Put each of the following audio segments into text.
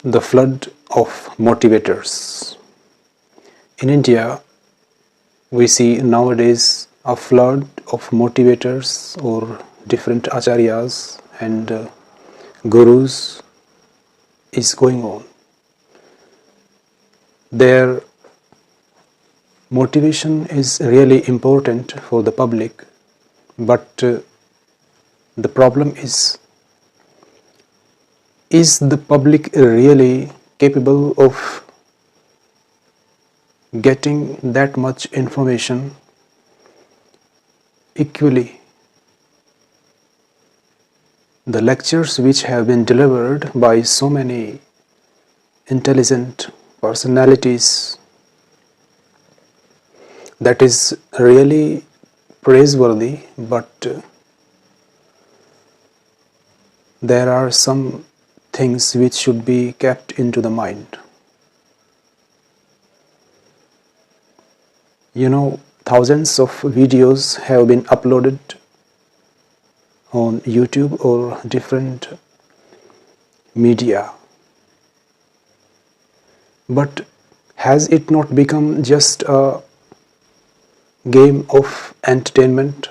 The Flood of Motivators. In India, we see nowadays a flood of motivators or different acharyas and gurus is going on. Their motivation is really important for the public, but the problem is the public really capable of getting that much information equally? The lectures which have been delivered by so many intelligent personalities, that is really praiseworthy, but there are some things which should be kept into the mind. Thousands of videos have been uploaded on YouTube or different media. But has it not become just a game of entertainment?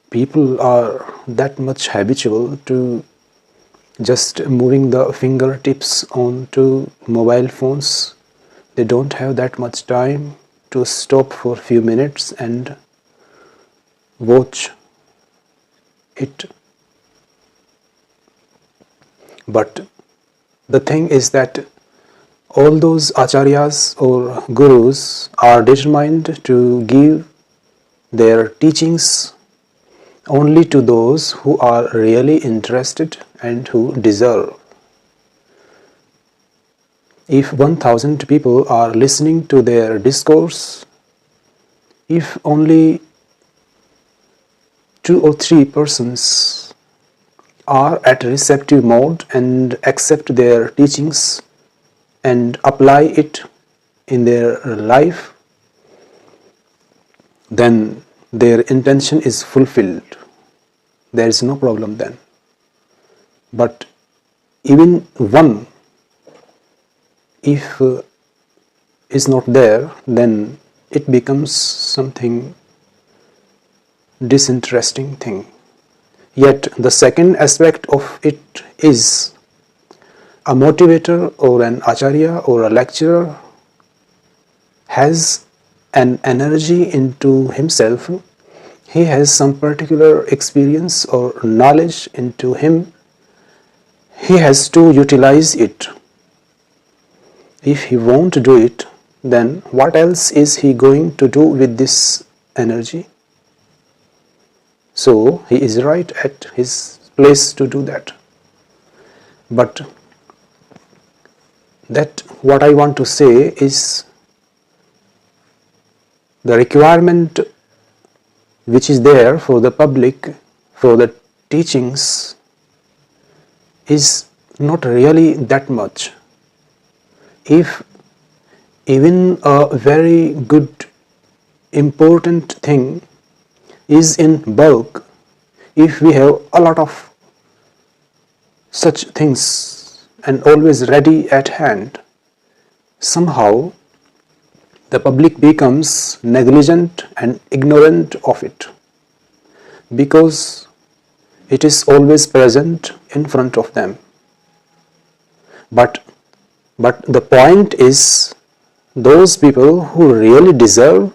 People are that much habitual to just moving the fingertips onto mobile phones. They don't have that much time to stop for a few minutes and watch it. But the thing is that all those acharyas or gurus are determined to give their teachings only to those who are really interested and who deserve. If 1000 people are listening to their discourse, if only 2 or 3 persons are at receptive mode and accept their teachings and apply it in their life, then their intention is fulfilled. There is no problem then. But even one, if is not there, then it becomes something disinteresting thing. Yet the second aspect of it is a motivator or an acharya or a lecturer has an energy into himself. He has some particular experience or knowledge into him. He has to utilize it. If he won't do it, then what else is he going to do with this energy? So he is right at his place to do that. But that what I want to say is the requirement which is there for the public, for the teachings, is not really that much. If even a very good, important thing is in bulk, if we have a lot of such things and always ready at hand, somehow the public becomes negligent and ignorant of it, because it is always present in front of them. But the point is, those people who really deserve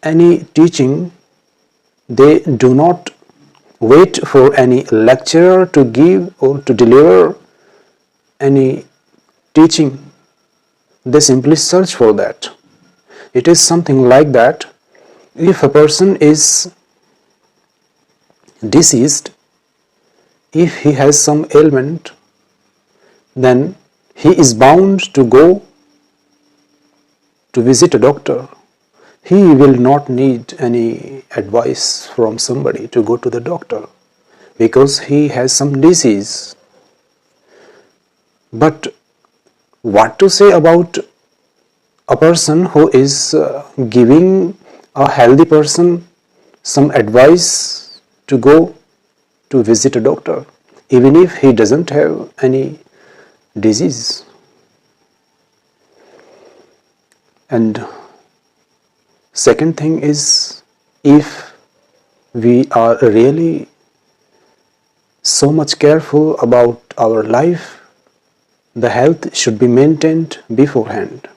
any teaching, they do not wait for any lecturer to give or to deliver any teaching. They simply search for that. It is something like that. If a person is deceased, if he has some ailment, then he is bound to go to visit a doctor. He will not need any advice from somebody to go to the doctor because he has some disease. But what to say about a person who is giving a healthy person some advice to go to visit a doctor? even if he doesn't have any disease. And second thing is, if we are really so much careful about our life, the health should be maintained beforehand.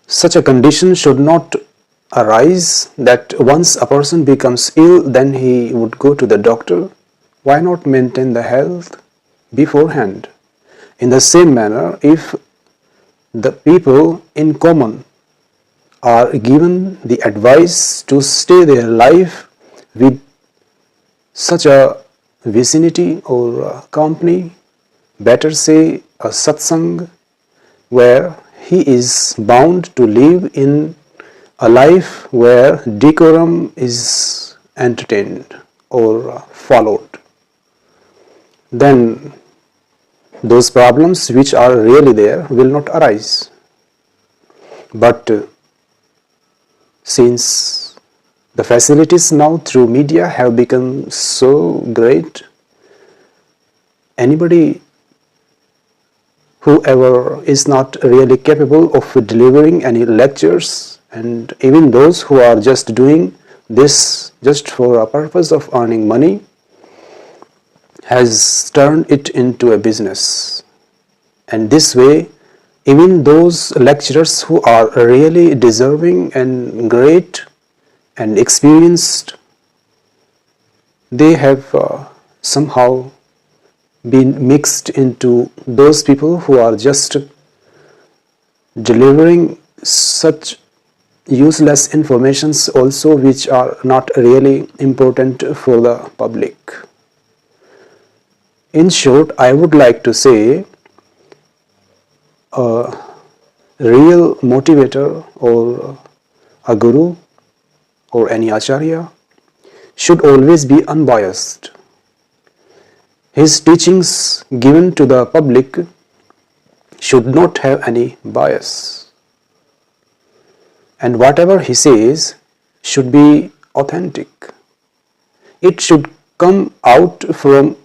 Such a condition should not arise that once a person becomes ill, then he would go to the doctor. Why not maintain the health beforehand? In the same manner, if the people in common are given the advice to stay their life with such a vicinity or a company, better say a satsang, where he is bound to live in a life where decorum is entertained or followed, then those problems which are really there will not arise. But since the facilities now through media have become so great, anybody, whoever is not really capable of delivering any lectures, and even those who are just doing this just for a purpose of earning money, has turned it into a business. And this way, even those lecturers who are really deserving and great and experienced, they have somehow been mixed into those people who are just delivering such useless informations also, which are not really important for the public. In short, I would like to say a real motivator or a guru or any acharya should always be unbiased. His teachings given to the public should not have any bias. And whatever he says should be authentic. It should come out from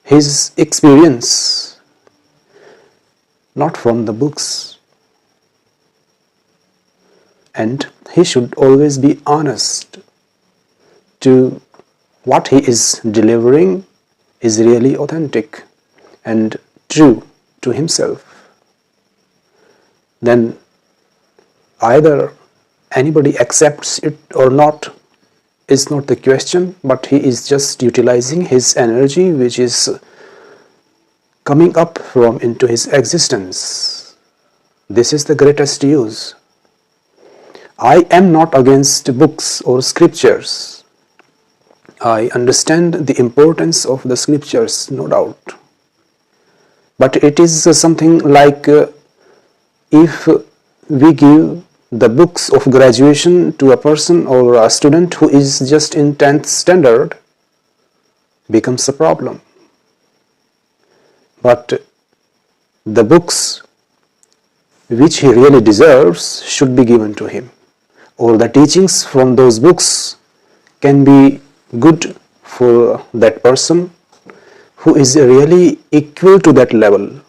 his experience, not from the books. And he should always be honest to what he is delivering is really authentic and true to himself. Then either anybody accepts it or not is not the question, but he is just utilizing his energy which is coming up from into his existence. This is the greatest use. I am not against books or scriptures. I understand the importance of the scriptures, no doubt. But it is something like if we give the books of graduation to a person or a student who is just in 10th standard, becomes a problem. But the books which he really deserves should be given to him, or the teachings from those books can be good for that person who is really equal to that level.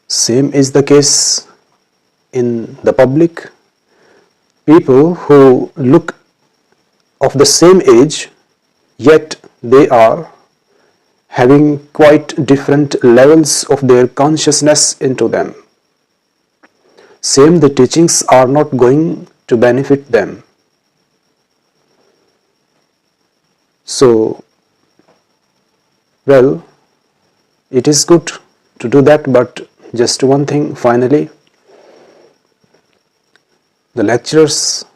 Same is the case in the public. People who look of the same age, yet they are having quite different levels of their consciousness into them. Same, the teachings are not going to benefit them. So, well, it is good to do that, but just one thing finally, the lecturers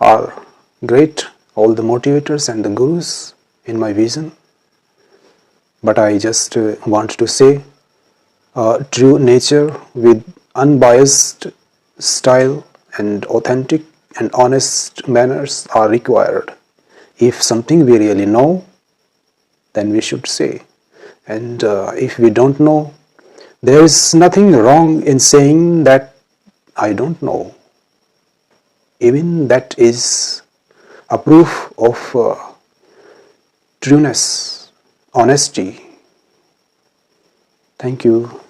are great, all the motivators and the gurus in my vision, but I just want to say true nature with unbiased style and authentic and honest manners are required. If something we really know, then we should say, and if we don't know, there is nothing wrong in saying that I don't know. Even that is a proof of trueness, honesty. Thank you.